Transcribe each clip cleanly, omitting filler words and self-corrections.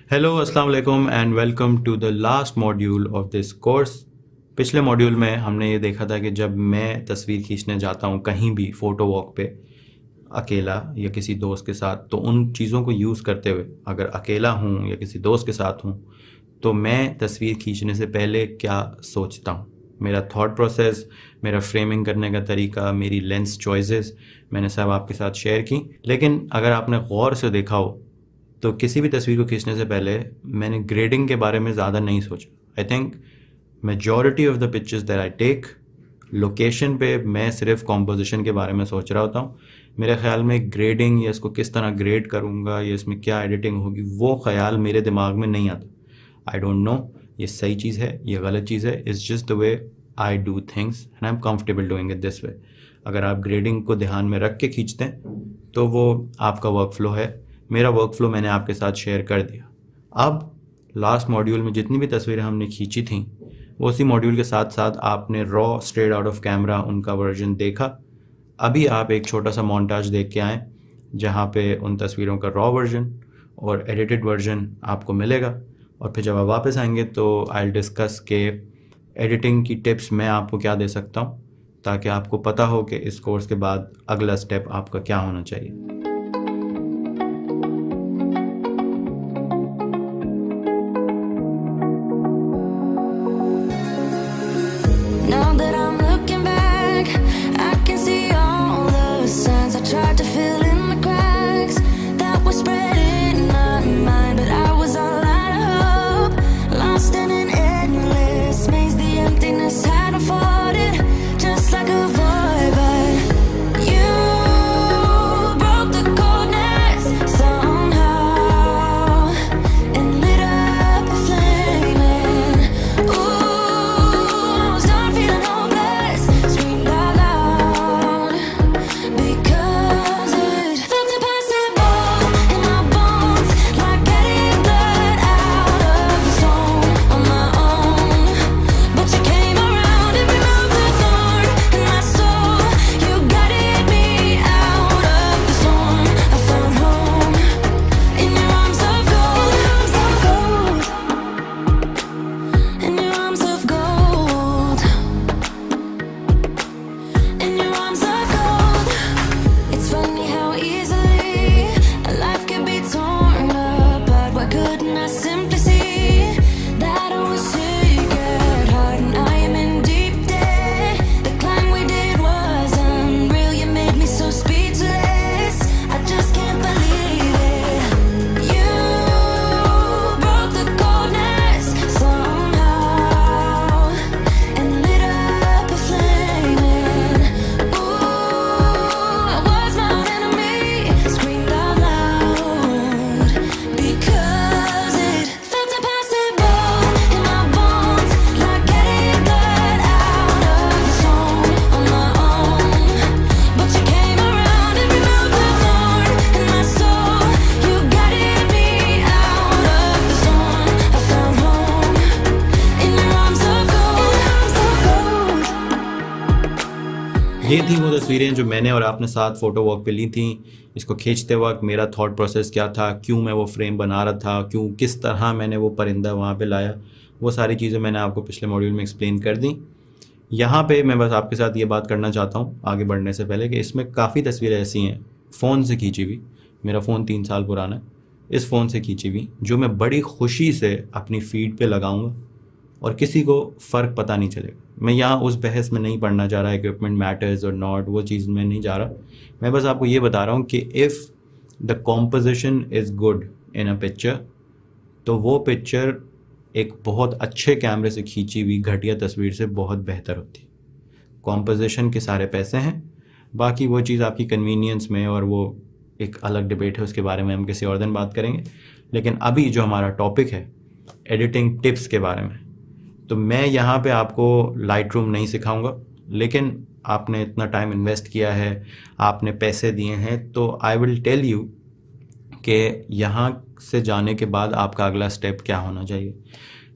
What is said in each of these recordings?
Hello अस्सलाम वालेकुम and welcome to the last module of this course. पिछले module में हमने ये देखा था कि जब मैं तस्वीर खींचने जाता हूँ कहीं भी फ़ोटो वॉक पे अकेला या किसी दोस्त के साथ, तो उन चीज़ों को यूज़ करते हुए अगर अकेला हूँ या किसी दोस्त के साथ हूँ तो मैं तस्वीर खींचने से पहले क्या सोचता हूँ, मेरा थॉट प्रोसेस, मेरा फ्रेमिंग करने का तरीका, मेरी लेंस चॉइसेस मैंने सब आपके साथ शेयर की। लेकिन अगर आपने गौर से देखा हो तो किसी भी तस्वीर को खींचने से पहले मैंने ग्रेडिंग के बारे में ज़्यादा नहीं सोचा। I think majority of the pictures that I take, location पे मैं सिर्फ कॉम्पोजिशन के बारे में सोच रहा होता हूँ। मेरे ख्याल में ग्रेडिंग या इसको किस तरह ग्रेड करूँगा या इसमें क्या एडिटिंग होगी, वो ख्याल मेरे दिमाग में नहीं आता। आई डोंट नो ये सही चीज़ है, ये गलत चीज़ है। It's just the way I do things and I am comfortable doing it this way. अगर आप ग्रेडिंग को ध्यान में रख के खींचते हैं तो वो आपका वर्क फ्लो है। मेरा वर्क फ्लो मैंने आपके साथ शेयर कर दिया। अब लास्ट मॉड्यूल में जितनी भी तस्वीरें हमने खींची थी वो उसी मॉड्यूल के साथ साथ आपने raw straight out of camera उनका वर्जन देखा। अभी आप एक छोटा सा मोन्टाज देख के आएँ जहाँ पे उन तस्वीरों का रॉ वर्जन और एडिटेड वर्जन आपको मिलेगा, और फिर जब आप वापस आएंगे तो आई विल डिस्कस के एडिटिंग की टिप्स मैं आपको क्या दे सकता हूँ ताकि आपको पता हो कि इस कोर्स के बाद अगला स्टेप आपका क्या होना चाहिए। Now that I'm looking back, I can see all the signs I tried to fill in the cracks that were spread in my mind, but I was all out of hope, lost in an endless maze. The emptiness hadn't fought it, just like a void, but you broke the coldness somehow and lit up a flame. And ooh, I was done feeling hopeless, screamed out loud because it felt impossible in my bones, like getting blood out of the stone on my own. But you came around and removed the thorn in my soul. You guided me out of the storm. I found home in your arms of gold, in your arms of gold, in your arms of gold. It's funny how easily a life can be torn apart. Why couldn't I simply see that I was sick at heart and I am in deep debt? The climb we did was unreal. You made me so speechless. I just can't believe it. You broke the coldness somehow and lit up a flame. And ooh, I was my own enemy, screamed out loud because it felt impossible in my bones, like getting blood out of the stone on my own. But you came around and removed the thorn in my soul. You guided me out of the storm. I found home in your arms of gold. ये थी वो तस्वीरें जो मैंने और आपने साथ photo walk पे ली थी। इसको खींचते वक्त मेरा थॉट प्रोसेस क्या था, क्यों मैं वो फ्रेम बना रहा था, क्यों किस तरह मैंने वो परिंदा वहाँ पे लाया, वो सारी चीज़ें मैंने आपको पिछले मॉड्यूल में एक्सप्लेन कर दी। यहाँ पे मैं बस आपके साथ ये बात करना चाहता हूँ आगे बढ़ने से पहले कि इसमें काफ़ी तस्वीरें ऐसी हैं फ़ोन से खींची हुई। मेरा फ़ोन 3 साल पुराना है, इस फ़ोन से खींची हुई जो मैं बड़ी खुशी से अपनी फीड पे लगाऊंगा और किसी को फ़र्क पता नहीं चलेगा। मैं यहाँ उस बहस में नहीं पढ़ना चाह रहा इक्विपमेंट मैटर्स और नॉट, वो चीज़ में नहीं जा रहा। मैं बस आपको ये बता रहा हूँ कि if the composition is good in a picture तो वो पिक्चर एक बहुत अच्छे कैमरे से खींची हुई घटिया तस्वीर से बहुत बेहतर होती है। कॉम्पोजिशन के सारे पैसे हैं, बाकी वो चीज़ आपकी कन्वीनियंस में, और वो एक अलग डिबेट है, उसके बारे में हम किसी और दिन बात करेंगे। लेकिन अभी जो हमारा टॉपिक है एडिटिंग टिप्स के बारे में, तो मैं यहाँ पे आपको लाइट रूम नहीं सिखाऊंगा, लेकिन आपने इतना टाइम इन्वेस्ट किया है, आपने पैसे दिए हैं, तो आई विल टेल यू कि यहाँ से जाने के बाद आपका अगला स्टेप क्या होना चाहिए।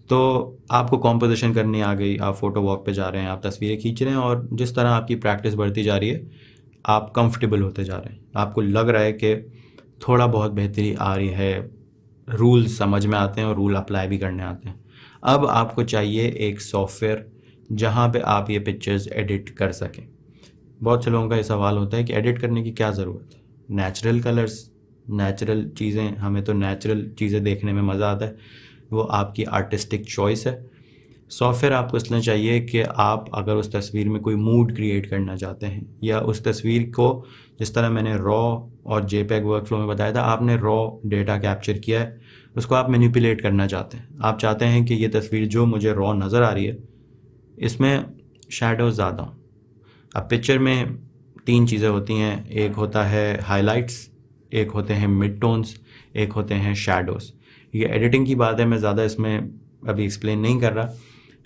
तो आपको कॉम्पोजिशन करनी आ गई, आप फ़ोटो वॉक पे जा रहे हैं, आप तस्वीरें खींच रहे हैं, और जिस तरह आपकी प्रैक्टिस बढ़ती जा रही है आप कंफर्टेबल होते जा रहे हैं, आपको लग रहा है कि थोड़ा बहुत बेहतरी आ रही है, रूल्स समझ में आते हैं और रूल अप्लाई भी करने आते हैं। अब आपको चाहिए एक सॉफ्टवेयर जहाँ पे आप ये पिक्चर्स एडिट कर सकें। बहुत से लोगों का ये सवाल होता है कि एडिट करने की क्या ज़रूरत है, नेचुरल कलर्स, नेचुरल चीज़ें, हमें तो नेचुरल चीज़ें देखने में मज़ा आता है, वो आपकी आर्टिस्टिक चॉइस है। सॉफ्टवेयर आपको इसलिए चाहिए कि आप अगर उस तस्वीर में कोई मूड क्रिएट करना चाहते हैं या उस तस्वीर को, जिस तरह मैंने रॉ और जेपीईजी वर्कफ्लो में बताया था, आपने रॉ डेटा कैप्चर किया है, उसको आप मैनिपुलेट करना चाहते हैं। आप चाहते हैं कि ये तस्वीर जो मुझे रॉ नज़र आ रही है इसमें शैडोज़ ज़्यादा हों। अब पिक्चर में 3 चीज़ें होती हैं, एक होता है हाइलाइट्स, एक होते हैं मिड टोन्स, एक होते हैं शैडोज़। ये एडिटिंग की बात है, मैं ज़्यादा इसमें अभी एक्सप्लेन नहीं कर रहा,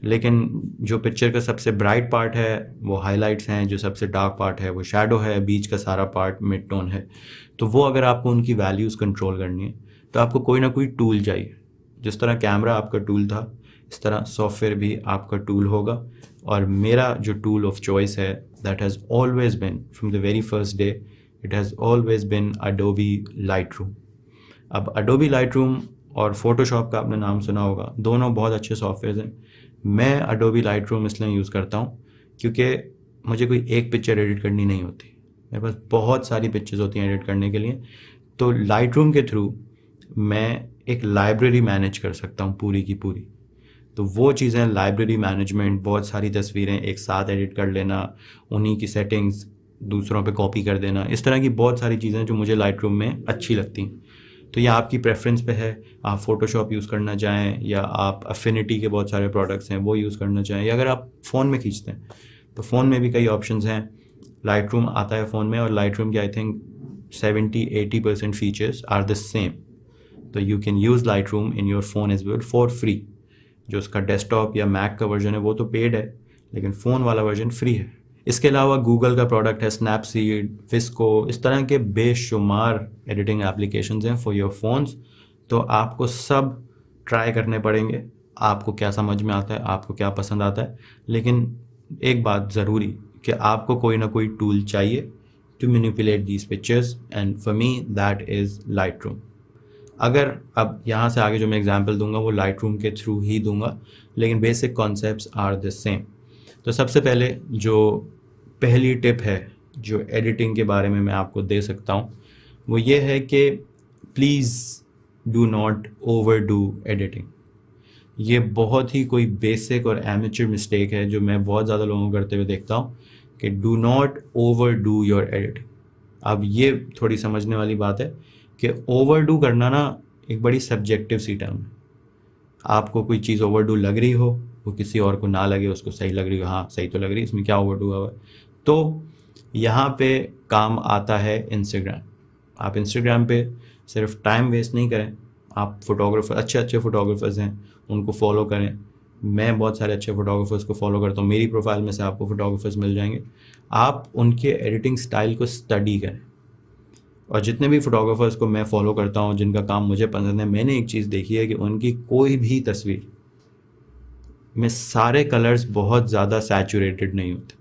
लेकिन जो पिक्चर का सबसे ब्राइट पार्ट है वो हाइलाइट्स हैं, जो सबसे डार्क पार्ट है वो शैडो है, बीच का सारा पार्ट मिड टोन है। तो वो अगर आपको उनकी वैल्यूज़ कंट्रोल करनी है तो आपको कोई ना कोई टूल चाहिए। जिस तरह कैमरा आपका टूल था, इस तरह सॉफ्टवेयर भी आपका टूल होगा। और मेरा जो टूल ऑफ चॉइस है, that has always been from the very first day, it has always been Adobe Lightroom. अब अडोबी लाइटरूम और फोटोशॉप का आपने नाम सुना होगा, दोनों बहुत अच्छे सॉफ्टवेयर हैं। मैं अडोबी लाइटरूम इसलिए यूज़ करता हूँ क्योंकि मुझे कोई एक पिक्चर एडिट करनी नहीं होती, मेरे पास बहुत सारी पिक्चर्स होती हैं एडिट करने के लिए। तो लाइटरूम के थ्रू मैं एक लाइब्रेरी मैनेज कर सकता हूँ पूरी की पूरी। तो वो चीज़ें, लाइब्रेरी मैनेजमेंट, बहुत सारी तस्वीरें एक साथ एडिट कर लेना, उन्हीं की सेटिंग्स दूसरों पे कॉपी कर देना, इस तरह की बहुत सारी चीज़ें जो मुझे लाइटरूम में अच्छी लगती हैं। तो ये आपकी प्रेफरेंस पे है, आप फ़ोटोशॉप यूज़ करना चाहें या आप अफिनिटी के बहुत सारे प्रोडक्ट्स हैं वो यूज़ करना चाहें, या अगर आप फ़ोन में खींचते हैं तो फ़ोन में भी कई ऑप्शंस हैं। लाइटरूम आता है फ़ोन में, और लाइटरूम के I think 70-80% features are the same. तो you can use Lightroom in your phone as well for free. जो उसका डेस्कटॉप या मैक का वर्जन है वो तो पेड है, लेकिन फ़ोन वाला वर्जन फ्री है। इसके अलावा गूगल का प्रोडक्ट है स्नैपसीड, फिस्को, इस तरह के बेशुमार एडिटिंग एप्लीकेशंस हैं फॉर योर फोन्स। तो आपको सब ट्राई करने पड़ेंगे, आपको क्या समझ में आता है, आपको क्या पसंद आता है। लेकिन एक बात ज़रूरी कि आपको कोई ना कोई टूल चाहिए to manipulate these pictures, and for me that is Lightroom. अगर अब यहाँ से आगे जो मैं एग्जांपल दूंगा वो लाइटरूम के थ्रू ही दूंगा, लेकिन basic concepts are the same. तो सबसे पहले जो पहली टिप है जो एडिटिंग के बारे में मैं आपको दे सकता हूँ वो ये है कि please do not over do editing. ये बहुत ही कोई बेसिक और एमेच्योर मिस्टेक है जो मैं बहुत ज़्यादा लोगों को करते हुए देखता हूँ कि do not over do your editing. अब ये थोड़ी समझने वाली बात है कि ओवर डू करना ना एक बड़ी सब्जेक्टिव सी टर्म है। आपको कोई चीज़ ओवर डू लग रही हो, वो किसी और को ना लगे, उसको सही लग रही हो, हाँ सही तो लग रही है, इसमें क्या ओवर डू हुआ है। तो यहाँ पे काम आता है इंस्टाग्राम। आप इंस्टाग्राम पे सिर्फ टाइम वेस्ट नहीं करें, आप फोटोग्राफर, अच्छे अच्छे फोटोग्राफर्स हैं उनको फॉलो करें। मैं बहुत सारे अच्छे फोटोग्राफर्स को फॉलो करता हूँ, मेरी प्रोफाइल में से आपको फोटोग्राफर्स मिल जाएंगे। आप उनके एडिटिंग स्टाइल को स्टडी करें। और जितने भी फोटोग्राफर्स को मैं फॉलो करता हूँ जिनका काम मुझे पसंद है, मैंने एक चीज़ देखी है कि उनकी कोई भी तस्वीर में सारे कलर्स बहुत ज़्यादा सैचुरेटेड नहीं होते।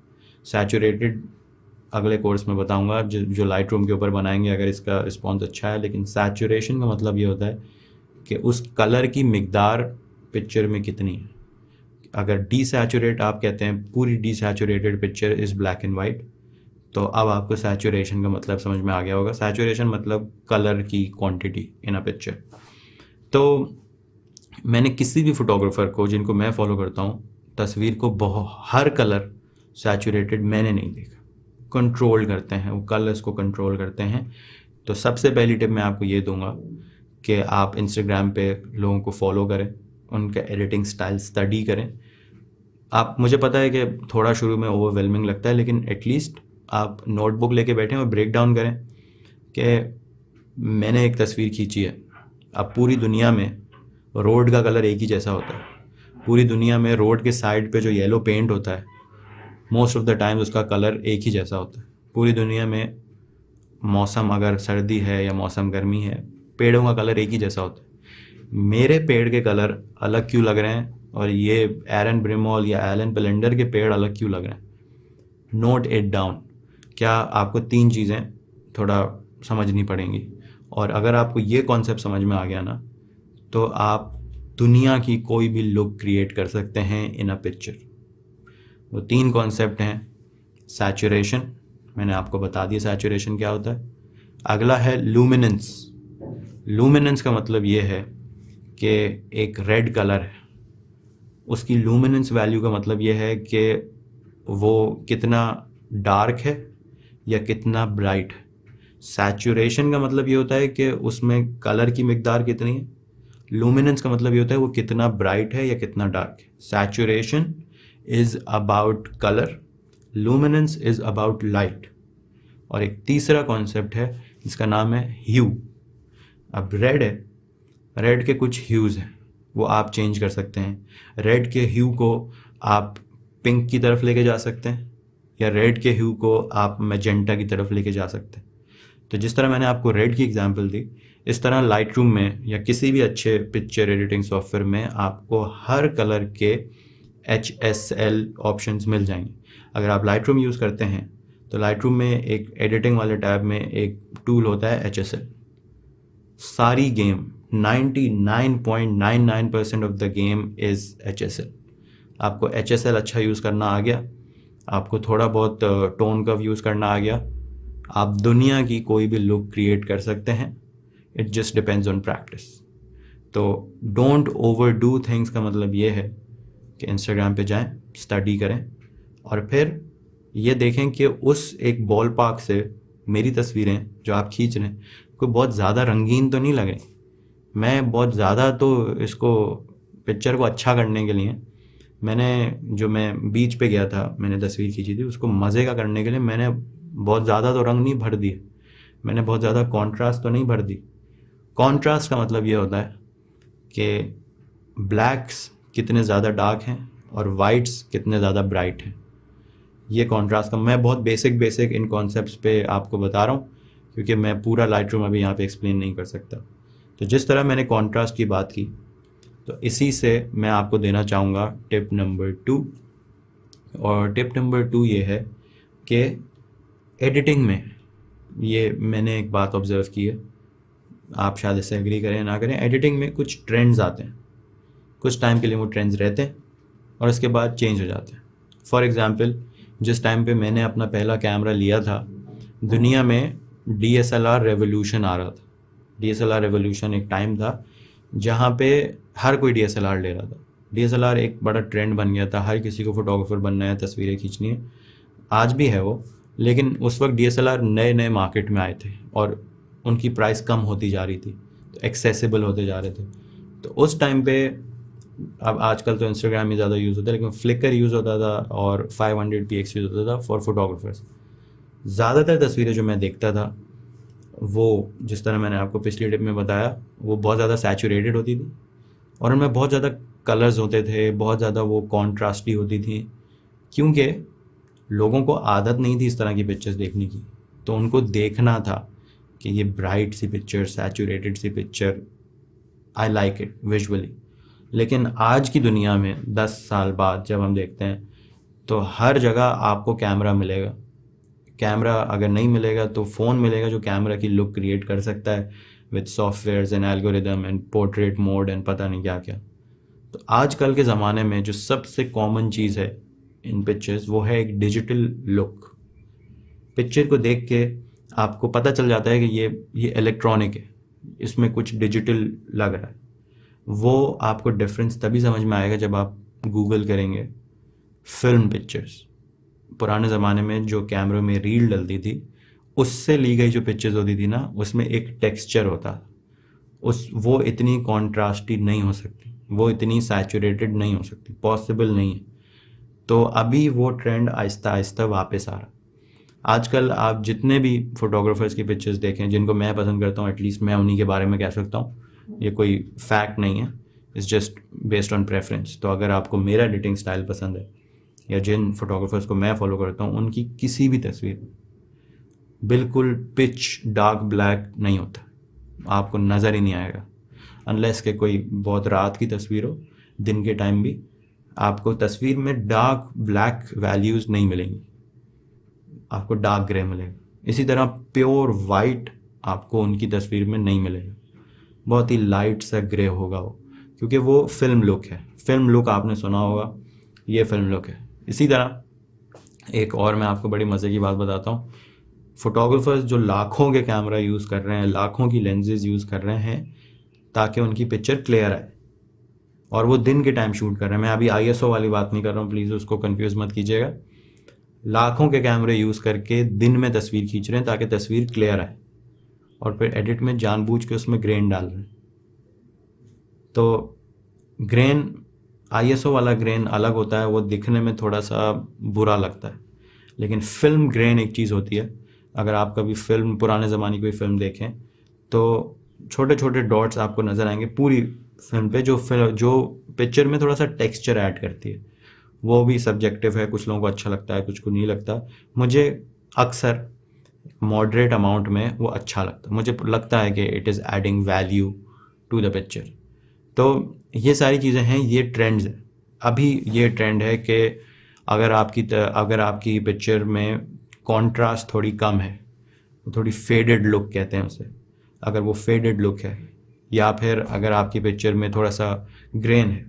सैचुरेटेड अगले कोर्स में बताऊंगा जो लाइटरूम के ऊपर बनाएंगे अगर इसका रिस्पॉन्स अच्छा है। लेकिन सैचुरेशन का मतलब ये होता है कि उस कलर की मिकदार पिक्चर में कितनी है। अगर डीसैचुरेट आप कहते हैं, पूरी desaturated picture is black and white, तो अब आपको सैचुरेशन का मतलब समझ में आ गया होगा। सैचुरेशन मतलब कलर की क्वांटिटी इन अ पिक्चर। तो मैंने किसी भी फोटोग्राफर को जिनको मैं फॉलो करता हूँ, तस्वीर को हर कलर सैचुरेटेड मैंने नहीं देखा। कंट्रोल करते हैं, वो कलर्स को कंट्रोल करते हैं। तो सबसे पहली टिप मैं आपको ये दूंगा कि आप इंस्टाग्राम पे लोगों को फॉलो करें, उनका एडिटिंग स्टाइल स्टडी करें। आप, मुझे पता है कि थोड़ा शुरू में ओवरवेलमिंग लगता है, लेकिन एटलीस्ट आप नोटबुक लेके बैठें और ब्रेक डाउन करें कि मैंने एक तस्वीर खींची है। अब पूरी दुनिया में रोड का कलर एक ही जैसा होता है। पूरी दुनिया में रोड के साइड पे जो येलो पेंट होता है, मोस्ट ऑफ द टाइम उसका कलर एक ही जैसा होता है। पूरी दुनिया में मौसम अगर सर्दी है या मौसम गर्मी है, पेड़ों का कलर एक ही जैसा होता है। मेरे पेड़ के कलर अलग क्यों लग रहे हैं और ये एरन ब्रिमॉल या एलन पेलेंडर के पेड़ अलग क्यों लग रहे हैं? Note it down. क्या आपको 3 चीज़ें थोड़ा समझनी पड़ेंगी, और अगर आपको ये कॉन्सेप्ट समझ में आ गया ना, तो आप दुनिया की कोई भी लुक क्रिएट कर सकते हैं इन अ पिक्चर। वो 3 कॉन्सेप्ट हैं। सैचुरेशन, मैंने आपको बता दिया सैचुरेशन क्या होता है। अगला है लूमिनेंस। लूमिनेंस का मतलब ये है कि एक रेड कलर है, उसकी लूमिनेंस वैल्यू का मतलब ये है कि वो कितना डार्क है या कितना ब्राइट है। सैचुरेशन का मतलब ये होता है कि उसमें कलर की मिकदार कितनी है। लूमिनेंस का मतलब ये होता है वो कितना ब्राइट है या कितना डार्क है। Saturation is about colour, luminance is about light. और एक तीसरा कॉन्सेप्ट है जिसका नाम है ह्यू। अब रेड है, रेड के कुछ ह्यूज़ हैं, वो आप चेंज कर सकते हैं। रेड के ह्यू को आप पिंक की तरफ लेके जा सकते हैं, या रेड के ह्यू को आप मैजेंटा की तरफ लेके जा सकते हैं। तो जिस तरह मैंने आपको रेड की एग्जांपल दी, इस तरह लाइटरूम में या किसी भी अच्छे पिक्चर एडिटिंग सॉफ्टवेयर में आपको हर कलर के HSL ऑप्शंस मिल जाएंगे। अगर आप लाइटरूम यूज़ करते हैं तो लाइटरूम में एक एडिटिंग वाले टैब में एक टूल होता है HSL। सारी game 99.99% of the game is HSL। आपको HSL अच्छा यूज़ करना आ गया, आपको थोड़ा बहुत टोन कर्व यूज़ करना आ गया, आप दुनिया की कोई भी लुक क्रिएट कर सकते हैं। It just depends on practice. तो डोंट ओवर डू थिंग्स का मतलब ये है कि इंस्टाग्राम पे जाएं, स्टडी करें और फिर ये देखें कि उस एक बॉल पार्क से मेरी तस्वीरें जो आप खींच रहे हैं कोई बहुत ज़्यादा रंगीन तो नहीं लग रही। मैं बहुत ज़्यादा तो इसको पिक्चर को अच्छा करने के लिए मैं बीच पे गया था, मैंने तस्वीर खींची थी, उसको मज़े का करने के लिए मैंने बहुत ज़्यादा तो रंग नहीं भर दिए, मैंने बहुत ज़्यादा कॉन्ट्रास्ट तो नहीं भर दी। कॉन्ट्रास्ट का मतलब ये होता है कि ब्लैक्स कितने ज़्यादा डार्क हैं और वाइट्स कितने ज़्यादा ब्राइट हैं। ये कॉन्ट्रास्ट का मैं बहुत बेसिक इन कॉन्सेप्ट्स पे आपको बता रहा हूँ, क्योंकि मैं पूरा लाइटरूम अभी यहाँ पे एक्सप्लेन नहीं कर सकता। तो जिस तरह मैंने कॉन्ट्रास्ट की बात की, तो इसी से मैं आपको देना चाहूँगा टिप नंबर 2। और टिप नंबर 2 ये है कि एडिटिंग में ये मैंने एक बात ऑब्जर्व की है, आप शायद इससे एग्री करें ना करें, एडिटिंग में कुछ ट्रेंड्स आते हैं, कुछ टाइम के लिए वो ट्रेंड्स रहते हैं और उसके बाद चेंज हो जाते हैं। फॉर एग्ज़ाम्पल, जिस टाइम पे मैंने अपना पहला कैमरा लिया था, दुनिया में DSLR रेवोल्यूशन आ रहा था। DSLR रेवोल्यूशन एक टाइम था जहाँ पे हर कोई DSLR ले रहा था। DSLR एक बड़ा ट्रेंड बन गया था, हर किसी को फोटोग्राफर बनना है, तस्वीरें खींचनी है। आज भी है वो, लेकिन उस वक्त DSLR नए मार्केट में आए थे और उनकी प्राइस कम होती जा रही थी, तो एक्सेसिबल होते जा रहे थे। तो उस टाइम पे, अब आजकल तो इंस्टाग्राम ही ज़्यादा यूज़ होता है, लेकिन फ्लिकर यूज़ होता था और 500px यूज़ होता था फॉर फोटोग्राफर्स। ज़्यादातर तस्वीरें जो मैं देखता था वो, जिस तरह मैंने आपको पिछली टिप में बताया, वो बहुत ज़्यादा सैचुरेटेड होती थी और उनमें बहुत ज़्यादा कलर्स होते थे, बहुत ज़्यादा वो कॉन्ट्रास्टी होती थी, क्योंकि लोगों को आदत नहीं थी इस तरह की पिक्चर्स देखने की। तो उनको देखना था कि ये ब्राइट सी पिक्चर, सैचुरेटेड सी picture, I like it visually. लेकिन आज की दुनिया में 10 साल बाद जब हम देखते हैं तो हर जगह आपको कैमरा मिलेगा। कैमरा अगर नहीं मिलेगा तो फ़ोन मिलेगा जो कैमरा की लुक क्रिएट कर सकता है with softwares and algorithm and portrait mode and पता नहीं क्या क्या। तो आजकल के ज़माने में जो सबसे कॉमन चीज़ है इन पिक्चर्स, वो है एक डिजिटल लुक। पिक्चर को देख के आपको पता चल जाता है कि ये इलेक्ट्रॉनिक है, इसमें कुछ डिजिटल लग रहा है। वो आपको डिफरेंस तभी समझ में आएगा जब आप गूगल करेंगे फिल्म पिक्चर्स। पुराने ज़माने में जो कैमरों में रील डलती थी, उससे ली गई जो पिक्चर्स होती थी ना, उसमें एक टेक्सचर होता, वो इतनी कॉन्ट्रास्टी नहीं हो सकती, वो इतनी सैचुरेटेड नहीं हो सकती, पॉसिबल नहीं है। तो अभी वो ट्रेंड आहिस्ता आहिस्ता वापस आ रहा। आजकल आप जितने भी फोटोग्राफर्स की पिक्चर्स देखें, जिनको मैं पसंद करता हूँ, एटलीस्ट मैं उन्हीं के बारे में कह सकता हूँ, ये कोई फैक्ट नहीं है, it's just based on preference. तो अगर आपको मेरा एडिटिंग स्टाइल पसंद है या जिन फोटोग्राफर्स को मैं फॉलो करता हूँ, उनकी किसी भी तस्वीर बिल्कुल पिच डार्क ब्लैक नहीं होता, आपको नज़र ही नहीं आएगा, अनलेस के कोई बहुत रात की तस्वीर हो। दिन के टाइम भी आपको तस्वीर में डार्क ब्लैक वैल्यूज़ नहीं मिलेंगी, आपको डार्क ग्रे मिलेगा। इसी तरह प्योर वाइट आपको उनकी तस्वीर में नहीं मिलेगा। बहुत ही लाइट सा ग्रे होगा वो, क्योंकि वो फिल्म लुक है। फिल्म लुक आपने सुना होगा, ये फिल्म लुक है। इसी तरह एक और मैं आपको बड़ी मज़े की बात बताता हूँ। फोटोग्राफर्स जो लाखों के कैमरा यूज़ कर रहे हैं, लाखों की लेंसेज यूज़ कर रहे हैं ताकि उनकी पिक्चर क्लियर आए, और वो दिन के टाइम शूट कर रहे हैं। मैं अभी ISO वाली बात नहीं कर रहा हूँ, प्लीज़ उसको कंफ्यूज मत कीजिएगा। लाखों के कैमरे यूज़ करके दिन में तस्वीर खींच रहे हैं ताकि तस्वीर क्लियर आए, और फिर एडिट में जानबूझ के उसमें ग्रेन डाल रहे हैं। तो ग्रेन, ISO वाला ग्रेन अलग होता है, वो दिखने में थोड़ा सा बुरा लगता है, लेकिन फिल्म ग्रेन एक चीज़ होती है। अगर आप कभी फिल्म, पुराने ज़माने की कोई फिल्म देखें तो छोटे छोटे डॉट्स आपको नज़र आएंगे पूरी फिल्म पे, जो पिक्चर में थोड़ा सा टेक्सचर ऐड करती है। वो भी सब्जेक्टिव है, कुछ लोगों को अच्छा लगता है, कुछ को नहीं लगता। मुझे अक्सर मॉडरेट अमाउंट में वो अच्छा लगता है, मुझे लगता है कि it is adding value to the picture. तो ये सारी चीज़ें हैं, ये ट्रेंड्स हैं। अभी ये ट्रेंड है कि अगर आपकी पिक्चर में कॉन्ट्रास्ट थोड़ी कम है, थोड़ी फेडेड लुक कहते हैं उसे, अगर वो फेडेड लुक है, या फिर अगर आपकी पिक्चर में थोड़ा सा ग्रेन है।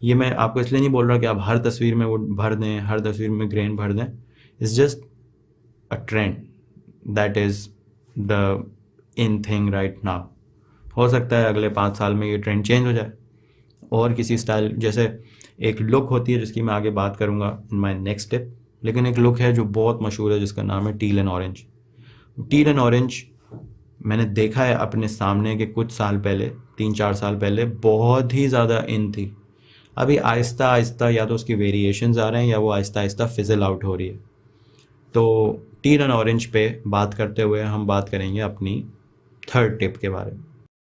ये मैं आपको इसलिए नहीं बोल रहा कि आप हर तस्वीर में वो भर दें, हर तस्वीर में ग्रेन भर दें। It's just a trend that is the in thing right now. हो सकता है अगले 5 साल में ये ट्रेंड चेंज हो जाए और किसी स्टाइल, जैसे एक लुक होती है जिसकी मैं आगे बात करूँगा इन माई नेक्स्ट टिप, लेकिन एक लुक है जो बहुत मशहूर है जिसका नाम है till and orange. Till and orange मैंने देखा है अपने सामने के कुछ साल पहले, 3-4 साल पहले बहुत ही ज़्यादा इन थी। अभी आहिस्ता आहिस्ता या तो उसकी वेरिएशंस आ रहे हैं या वो आहिस्ता आहिस्ता फिजल आउट हो रही है। तो टील एंड ऑरेंज पे बात करते हुए हम बात करेंगे अपनी थर्ड टिप के बारे में।